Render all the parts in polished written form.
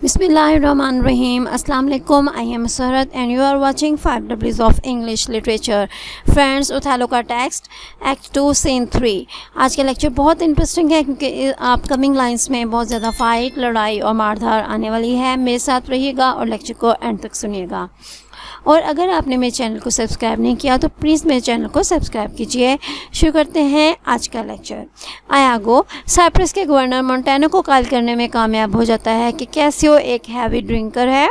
Bismillahirrahmanirrahim. Assalamu alaikum. I am Sarat and you are watching 5 W's of English Literature. Friends, Othello का text act 2 scene 3. आज का lecture बहुत interesting है क्योंकि upcoming lines में बहुत ज़्यादा फाइट, लड़ाई और मारधार आने वाली है. मेरे साथ रहिएगा और लेक्चर को एंड तक सुनिएगा. और अगर आपने मेरे चैनल को सब्सक्राइब नहीं किया तो प्लीज़ मेरे चैनल को सब्सक्राइब कीजिए. शुरू करते हैं आज का लेक्चर. आयागो साइप्रस के गवर्नर मोंटेनो को कॉल करने में कामयाब हो जाता है कि कैसियो एक हैवी ड्रिंकर है.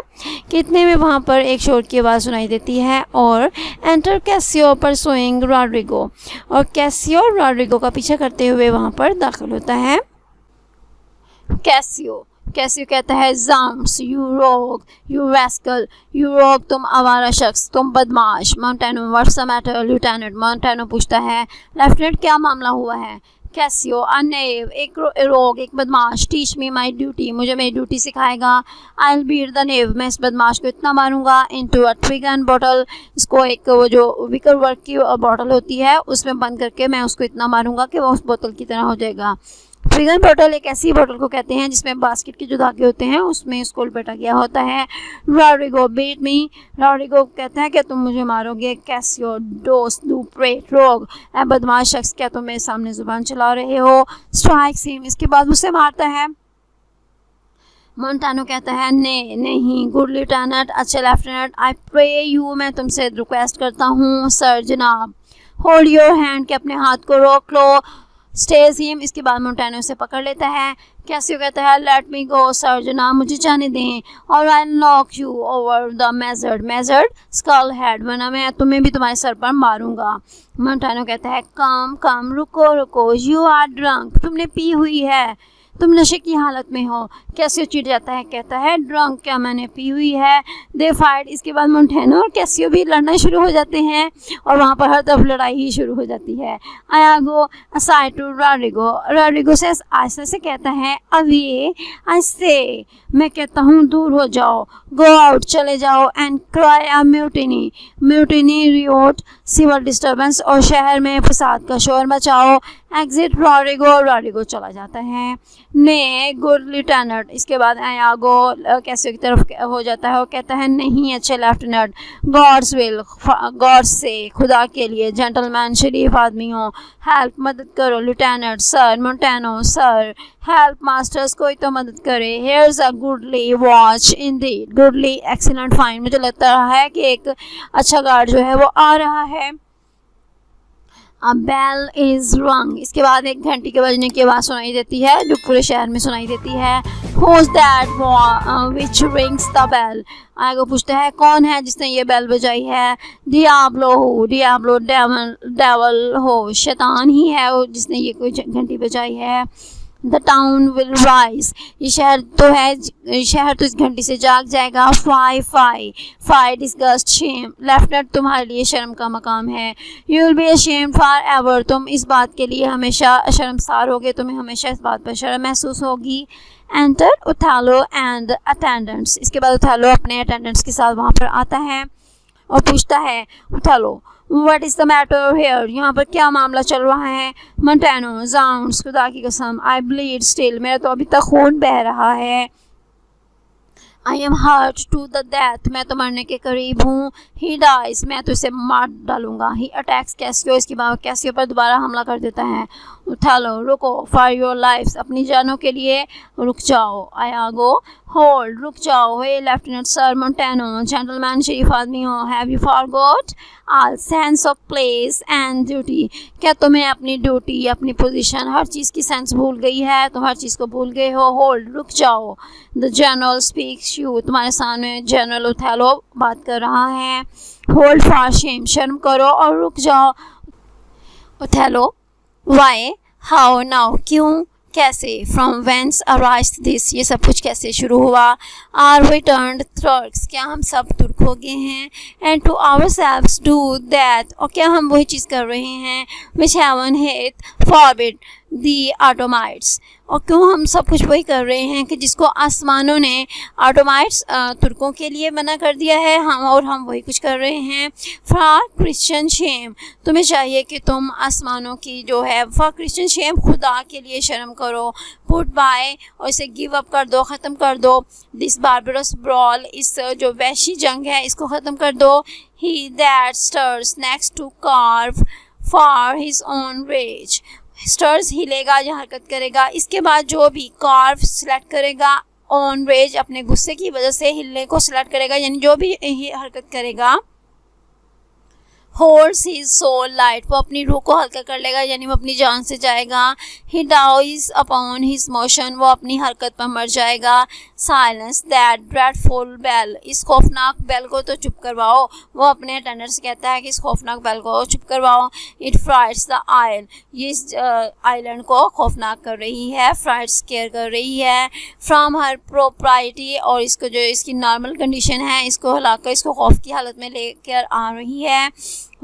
कितने में वहाँ पर एक शोर की आवाज़ सुनाई देती है और एंटर कैसियो परसुइंग रॉड्रिगो. और कैसियो रॉड्रिगो का पीछा करते हुए वहाँ पर दाखिल होता है. कैसियो कहता है ज़ाम्स यू रोग यू रैस्कल. यू रोग तुम आवारा शख्स, तुम बदमाश. मोंटेनो व्हाट्स द मैटर लिeutenant. मोंटेनो पूछता है लेफ्टिनेंट क्या मामला हुआ है. कैसियो अनेव एक रोग एक बदमाश. टीच मी माई ड्यूटी मुझे मेरी ड्यूटी सिखाएगा. आई विल बीट द नेव मैं इस बदमाश को इतना मारूंगा. इनटू अ ट्विगन बॉटल इसको एक वो जो विकर वर्क की बॉटल होती है उसमें बंद करके मैं उसको इतना मारूंगा कि वो उस बोतल की तरह हो जाएगा. ट्विगन बॉटल एक ऐसी बोतल को कहते हैं जिसमें बास्केट के जो धागे होते हैं उसमें इसको लपेटा गया होता है. Rodrigo beat me. रॉड्रिगो कहता है क्या तुम मुझे मारोगे. कैसियो डोस डू प्रेट रोग ए बदमाश शख्स क्या तुम मेरे सामने जुबान चला रहे हो. स्ट्राइक्स हिम इसके बाद उसे मारता है. मोंटेनो कहता है नहीं गुड लिeutenant अच्छे लेफ्टिनेंट. आई प्रे यू मैं तुमसे रिक्वेस्ट करता हूँ सर जनाब. होल्ड योर हैंड के अपने हाथ को रोक लो. स्टेज हिम इसके बाद मोंटेनो उसे पकड़ लेता है. कैसियो कहता है लेट मी गो सर जनाब मुझे जाने दें. और I knock you over the mazzard skull head वरना मैं तुम्हें भी तुम्हारे सर पर मारूंगा. मोंटेनो कहता है कम रुको यू आर ड्रंक तुमने पी हुई है, तुम नशे की हालत में हो. कैसियो चिढ़ जाता है कहता है ड्रंक क्या मैंने पी हुई है. दे फाइट इसके बाद मोंटेनो और कैसियो भी लड़ना शुरू हो जाते हैं और वहाँ पर हर तरफ लड़ाई ही शुरू हो जाती है. आयागो असाइड टू रॉड्रिगो से आहिस्ता से कहता है अवे ऐसे मैं कहता हूँ दूर हो जाओ. गो आउट चले जाओ. And cry a mutiny riot civil disturbance और शहर में फसाद का शोर मचाओ. एग्जिट रॉड्रिगो चला जाता है. ने गुड लिeutenant इसके बाद आयागो कैसियो की तरफ हो जाता है और कहता है नहीं अच्छे लेफ्टिनेंट. गॉड्स विल गॉड से खुदा के लिए जेंटलमैन शरीफ आदमी हो. हेल्प मदद करो लिeutenant. सर मोंटेनो सर हेल्प मास्टर्स कोई तो मदद करे. हेयर्स अ goodly watch Indeed goodly excellent fine मुझे लगता है कि एक अच्छा गार्ड जो है वो आ रहा है. A bell is rung इसके बाद एक घंटी के बजने की आवाज़ सुनाई देती है जो पूरे शहर में सुनाई देती है. Who's that which rings the bell आगे पूछता है कौन है जिसने ये बेल बजाई है. डियाब्लो डेवल हो शैतान ही है वो जिसने ये कोई घंटी बजाई है. The town will rise ये शहर तो इस घंटी से जाग जाएगा. फाई डिस्गस्ट शेम लेफ्टिनेंट तुम्हारे लिए शर्म का मकाम है. You will be ashamed forever तुम इस बात के लिए हमेशा शर्मसार होगे, तुम्हें हमेशा इस बात पर शर्म महसूस होगी. Enter ओथेलो and attendants इसके बाद ओथेलो अपने अटेंडेंट्स के साथ वहाँ पर आता है और पूछता है Othello What is the matter here यहाँ पर क्या मामला चल रहा है. मोंटेनो ज़ाउंड्स खुदा की कसम I bleed still मेरा तो अभी तक खून बह रहा है. I am hurt to the death मैं तो मरने के करीब हूँ. He dies मैं तो इसे मार डालूंगा. He attacks कैसियो इसके बाद कैसियो पर दोबारा हमला कर देता है. ओथेलो रुको for your lives अपनी जानों के लिए रुक जाओ. आयागो होल्ड रुक जाओ. हे लेफ्टिनेंट सर मोंटेनो जेंटलमैन शरीफ आदमी हो. Have you forgot all sense of place and duty क्या तुम्हें अपनी ड्यूटी अपनी पोजीशन हर चीज़ की सेंस भूल गई है, तुम हर चीज़ को भूल गए हो. होल्ड रुक जाओ. द जनरल स्पीक्स यू तुम्हारे सामने जनरल ओथेलो बात कर रहा है. होल्ड फॉर शेम शर्म करो और रुक जाओ. ओथेलो वाई हाउ नाउ क्यों कैसे. फ्रॉम वेंस अराइज दिस ये सब कुछ कैसे शुरू हुआ. आर वी टर्न्ड थर्क्स क्या हम सब तुर्क हो गए हैं. And to ourselves do that और क्या हम वही चीज़ कर रहे हैं. Which heaven hate forbid the Ottomites. और क्यों हम सब कुछ वही कर रहे हैं कि जिसको आसमानों ने ऑटोमाइट्स तुर्कों के लिए मना कर दिया है, हम वही कुछ कर रहे हैं। फॉर क्रिश्चियन शेम, तुम्हें चाहिए कि तुम आसमानों की जो है फॉर क्रिश्चियन शेम, खुदा के लिए शर्म करो। पुट बाय, और इसे गिव अप कर दो, ख़त्म कर दो। दिस बारबरस ब्रॉल, इस जो वैशी जंग है इसको ख़त्म कर दो। He that stirs next to carve for his own rage, stirs हिलेगा या हरकत करेगा, इसके बाद जो भी कार्व सेलेक्ट करेगा ऑन रेज, अपने गुस्से की वजह से हिलने को सेलेक्ट करेगा, यानी जो भी हरकत करेगा। होल्ड्स हिज सोल लाइट, वो अपनी रूह को हल्का कर लेगा, यानी वो अपनी जान से जाएगा। ही डाउज अपॉन हिज मोशन, वो अपनी हरकत पर मर जाएगा। साइलेंस दैट ड्रेडफुल बेल, इस खौफनाक बेल को तो चुप करवाओ, वो अपने अटेंडर से कहता है कि इस खौफनाक बेल को चुप करवाओ। इट फ्राइट्स द आइल, ये इस आइलैंड को खौफनाक कर रही है, फ्राइट्स केयर कर रही है। फ्रॉम हर प्रोप्राइटी, और इसको जो इसकी नॉर्मल कंडीशन है इसको हिलाकर इसको खौफ की हालत में लेकर आ रही है।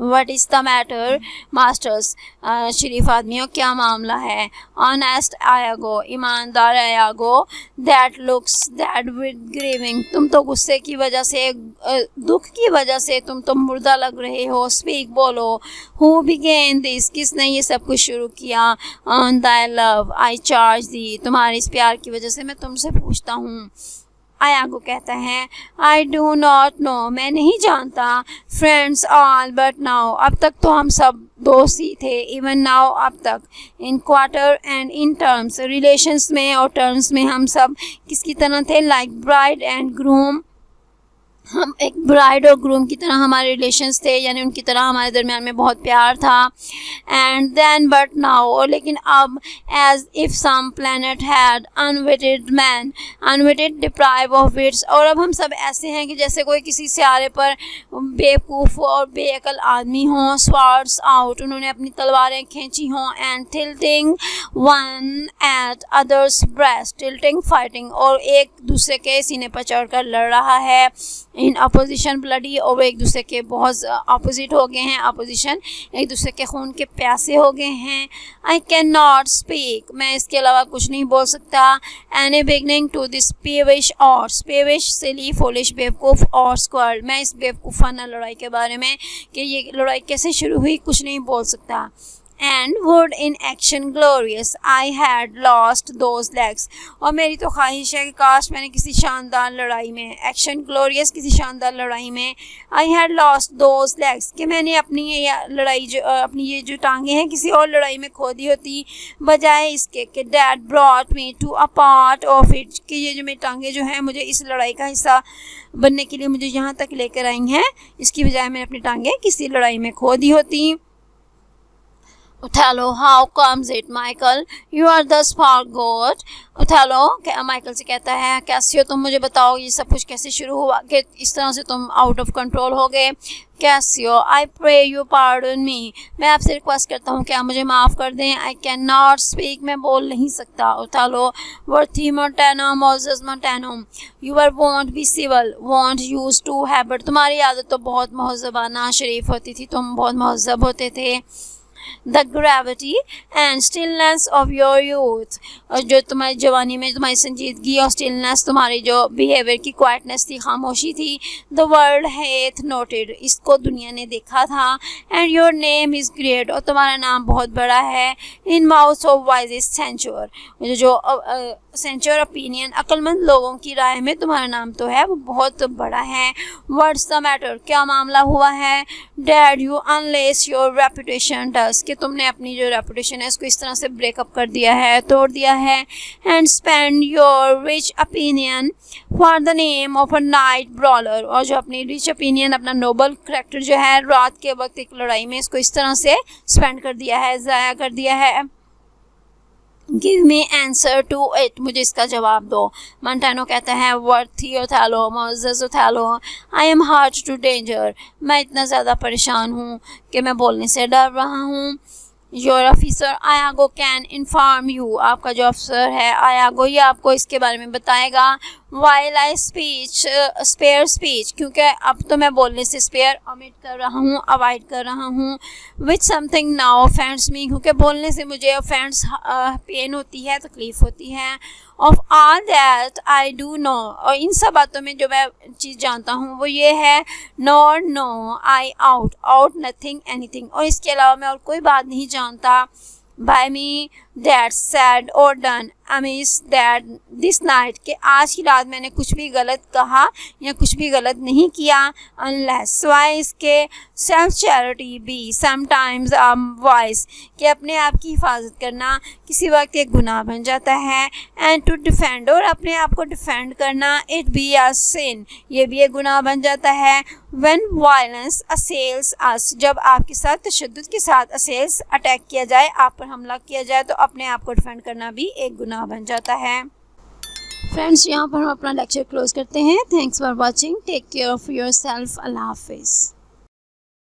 What is the matter, masters? शरीफ आदमियों क्या मामला है? Honest Iago, ईमानदार आयागो, that looks dead with grieving, तुम तो गुस्से की वजह से, दुख की वजह से तुम तो मुर्दा लग रहे हो। Speak, बोलो। Who began this? किसने ये सब कुछ शुरू किया? On thy love I charge thee, तुम्हारे इस प्यार की वजह से मैं तुमसे पूछता हूँ। आयागो कहता है, आई डू नॉट नो, मैं नहीं जानता। फ्रेंड्स ऑल बट नाउ, अब तक तो हम सब दोस्त ही थे। इवन नाउ, अब तक। इन quarter and in terms, relations में और टर्म्स में हम सब किसकी तरह थे? लाइक ब्राइड एंड ग्रूम, हम एक ब्राइड और ग्रूम की तरह हमारे रिलेशंस थे, यानी उनकी तरह हमारे दरमियान में बहुत प्यार था। एंड देन बट नाउ, और लेकिन अब, as if some planet had unwitted man, unwitted deprive of wits, और अब हम सब ऐसे हैं कि जैसे कोई किसी सियारे पर बेवकूफ़ और बेअकल आदमी हों। स्वार्ड्स आउट, उन्होंने अपनी तलवारें खींची हों। And tilting one at others breast, tilting fighting, और एक दूसरे के सीने पर चढ़कर लड़ रहा है। इन अपोजिशन ब्लडी, और एक दूसरे के बहुत अपोजिट हो गए हैं, अपोजिशन, एक दूसरे के खून के प्यासे हो गए हैं। आई कैन नॉट स्पीक, मैं इसके अलावा कुछ नहीं बोल सकता। Any beginning to this peevish odds, peevish silly foolish बेवकूफ़ और स्क्वर्ड, मैं इस बेवकूफ़ाना लड़ाई के बारे में कि ये लड़ाई कैसे शुरू हुई कुछ नहीं बोल सकता। And would in action glorious, I had lost those legs, और मेरी तो ख्वाहिश है कि काश मैंने किसी शानदार लड़ाई में, एक्शन ग्लोरियस, किसी शानदार लड़ाई में, I had lost those legs, कि मैंने अपनी ये लड़ाई जो अपनी ये जो टांगे हैं किसी और लड़ाई में खो दी होती, बजाय इसके कि that brought me to a part of it, कि ये जो मेरी टांगे जो हैं मुझे इस लड़ाई का हिस्सा बनने के लिए मुझे यहाँ तक लेकर आई हैं, इसकी बजाय मैंने अपनी टांगे किसी लड़ाई में खो दी होती। Othello, how comes it, Michael? You are thus far good. Othello Michael से कहता है, कैसियो तुम मुझे बताओ ये सब कुछ कैसे शुरू हुआ कि इस तरह से तुम आउट ऑफ कंट्रोल हो गए। Cassio, I pray you pardon me, मैं आपसे रिक्वेस्ट करता हूँ कि आप मुझे माफ़ कर दें। आई कैन नॉट स्पीक, मैं बोल नहीं सकता। ओथेलो, वर्थी मोटेनो मोजेस Montano, you are wont be civil wont use to habit, तुम्हारी आदत तो बहुत महज़बाना शरीफ होती थी, तुम बहुत महज़ब होते थे। The gravity and stillness of your youth, और जो तुम्हारी जवानी में तुम्हारी संजीदगी और स्टिलनेस, तुम्हारी जो बिहेवियर की क्वाइटनेस थी, खामोशी थी। द वर्ल्ड हैथ नोटेड, इसको दुनिया ने देखा था। And your name is great, और तुम्हारा नाम बहुत बड़ा है। इन माउथ ऑफ वाइजेस्ट सेंचुर, जो सेंचुर ओपिनियन, अक्लमंद लोगों की राय में तुम्हारा नाम तो है वो बहुत बड़ा है। व्हाट्स द मैटर, क्या मामला हुआ है? That you unlace your reputation thus, कि तुमने अपनी जो रेपुटेशन है इसको इस तरह से ब्रेकअप कर दिया है, तोड़ दिया है। And spend your rich opinion for the name of a night brawler, और जो अपनी रिच ओपिनियन, अपना नोबल करैक्टर जो है रात के वक्त एक लड़ाई में इसको इस तरह से स्पेंड कर दिया है, ज़ाया कर दिया है। Give me answer to it, मुझे इसका जवाब दो। मोंटेनो कहता है, worthy Othello Moses Othello, I am hurt to danger, मैं इतना ज़्यादा परेशान हूँ कि मैं बोलने से डर रहा हूँ। Your officer Iago can inform you, आपका जो अफसर है आयागो ये आपको इसके बारे में बताएगा। While I speech spare speech, क्योंकि अब तो मैं बोलने से स्पेयर ओमिट कर रहा हूँ, अवॉइड कर रहा हूँ। विच समथिंग नाउ ऑफेंड्स मी, क्योंकि बोलने से मुझे ऑफेंड्स पेन होती है, तकलीफ़ होती है। Of all that I do know, और इन सब बातों में जो मैं चीज़ जानता हूँ वो ये है, नॉर नो आई आउट आउट नथिंग एनीथिंग, और इसके अलावा मैं और कोई बात नहीं जानता। बाय मी दैट सैड और done Amish that this night, कि आज की रात मैंने कुछ भी गलत कहा या कुछ भी गलत नहीं किया। अनलेस सिवाय इसके self charity be sometimes voice, कि अपने आप की हिफाजत करना किसी वक्त एक गुनाह बन जाता है। एंड टू डिफेंड, और अपने आप को डिफेंड करना, इट बी अ सिन, ये भी एक गुनाह बन जाता है। व्हेन वायलेंस असेल्स अस, जब आपके साथ तशद्दुद के साथ असेल्स अटैक किया जाए, आप पर हमला किया जाए, तो अपने आप को डिफेंड करना भी एक गुनाह बन जाता है। फ्रेंड्स, यहाँ पर हम अपना लेक्चर क्लोज करते हैं। Thanks for watching, take care of yourself, अल्लाह हाफिज़।